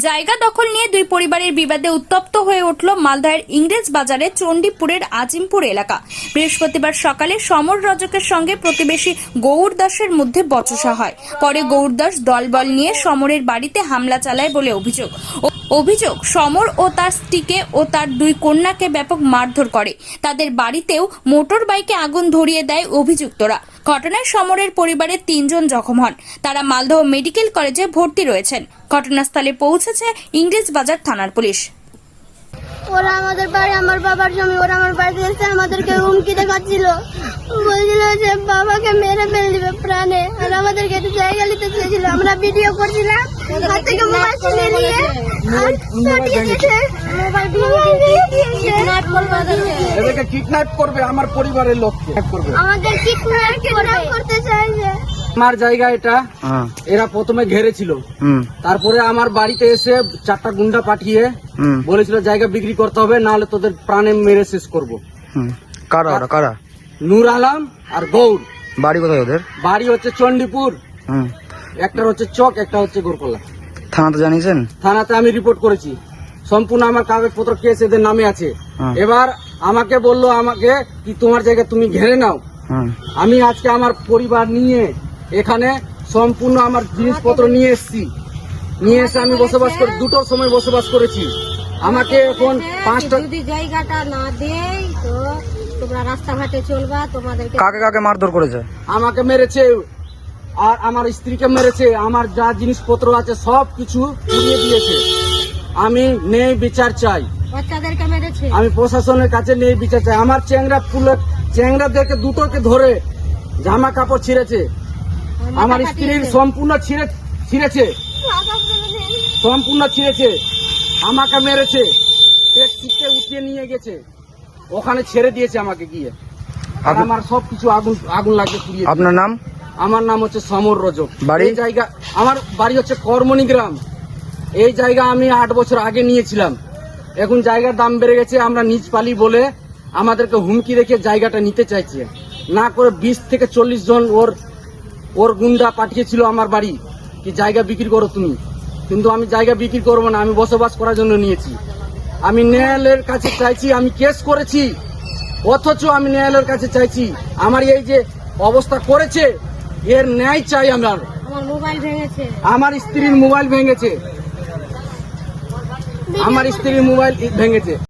জায়গা দখল নিয়ে দুই পরিবারের বিবাদে উত্তপ্ত হয়ে উঠল মালদহের ইংরেজ বাজারে চণ্ডীপুরের আজিমপুর এলাকা। বৃহস্পতিবার সকালে সমর রজকের সঙ্গে প্রতিবেশী গৌর দাসের মধ্যে বচসা হয়। পরে গৌর দাস দলবল নিয়ে সমরের বাড়িতে হামলা চালায় বলে অভিযোগ সমর ও তার স্ত্রীকে ও তার দুই কন্যাকে ব্যাপক মারধর করে। তাদের বাড়িতেও মোটর বাইকে আগুন ধরিয়ে দেয় অভিযুক্তরা। ঘটনায় সমরের পরিবারের 3 জন জখম হন। তারা মালদহ মেডিকেল কলেজে ভর্তি রয়েছেন। ঘটনাস্থলে পৌঁছেছে ইংরেজ বাজার থানার পুলিশ। ওরা আমাদের বাড়ি, আমার বাবার জমি, ওরা আমার বাড়িতে এসে আমাদেরকে হুমকি দেখাচ্ছিল, বলছিল যে বাবাকে মেরে ফেলে দিবে প্রাণে। আর আমাদেরকে একটু জায়গা নিতে চেয়েছিল। আমরা ভিডিও করছিলাম, হাত থেকে মোবাইল ছিনিয়ে নিয়ে আর সটিয়ে দিয়েছে, মোবাইল ভেঙে দিয়েছে। এদেরকে কিডন্যাপ করবে, আমার পরিবারের লোককে আমাদের কিডন্যাপ করতে চাইছে। আমার জায়গা এটা, এরা প্রথমে ঘেরেছিল, তারপরে আমার বাড়িতে এসে 4টা গুন্ডা পাঠিয়ে বলেছিল জায়গা বিক্রি করতে হবে, নাহলে তোদের প্রাণে মেরে শেষ করবো। কারা ওরা কারা? নূর আলম আর গৌর। বাড়ি কোথায় ওদের? বাড়ি হচ্ছে চণ্ডীপুর, একটা হচ্ছে চক, একটা হচ্ছে গোরকলা। থানাতে জানিয়েছেন? থানাতে আমি রিপোর্ট করেছি, সম্পূর্ণ আমার কাগজপত্র কেস এদের নামে আছে। এবার আমাকে বললো আমাকে কি তোমার জায়গা তুমি ঘেরে নাও। আমি আজকে আমার পরিবার নিয়ে এখানে সম্পূর্ণ আমার জিনিসপত্র নিয়ে এসে আমি বসবাস করি। 2টোর সময় বসবাস করেছি। আমাকে এখন 5টা যদি জায়গাটা না দেই তো তোমরা রাস্তাঘাটে চলবা, তোমাদেরকে কাকে কাকে মারধর করেছে? আমাকে মেরেছে আর আমার স্ত্রীকে মেরেছে, আমার যা জিনিসপত্র আছে সব কিছু পুড়িয়ে দিয়েছে। আমি ন্যায় বিচার চাই। বাচ্চাদেরকে মেরেছে। আমি প্রশাসনের কাছে ন্যায় বিচার চাই। আমার চ্যাংরাদেরকে দুটোকে ধরে জামা কাপড় ছিঁড়েছে, আমার স্ত্রীর সম্পূর্ণ ছিঁড়েছে, আমাকে মেরেছে, সিটে উঠিয়ে নিয়ে গেছে, ওখানে ছেড়ে দিয়েছে আমাকে গিয়ে। আর আমার সবকিছু আগুন লাগে পুড়িয়ে। আপনার নাম? আমার নাম হচ্ছে সমর রজক। বাড়ি? এই জায়গা আমার বাড়ি হচ্ছে করমনি গ্রাম। এই জায়গা আমি 8 বছর আগে নিয়েছিলাম। এখন জায়গার দাম বেড়ে গেছে, আমরা নিজ পালি বলে আমাদেরকে হুমকি রেখে জায়গাটা নিতে চাইছে। না করে 20 থেকে 40 জন ওর গুন্ডা পাঠিয়েছিল আমার বাড়ি কি জায়গা বিক্রি করো তুমি। কিন্তু আমি জায়গা বিক্রি করবো না, আমি বসবাস করার জন্য নিয়েছি। আমি ন্যায়ালয়ের কাছে চাইছি, আমি কেস করেছি, অথচ আমি ন্যায়ালয়ের কাছে চাইছি আমার এই যে অবস্থা করেছে এর ন্যায় চাই। আমার মোবাইল ভেঙেছে, আমার স্ত্রীর মোবাইল ভেঙেছে, আমার স্ত্রীর মোবাইল ভেঙেছে।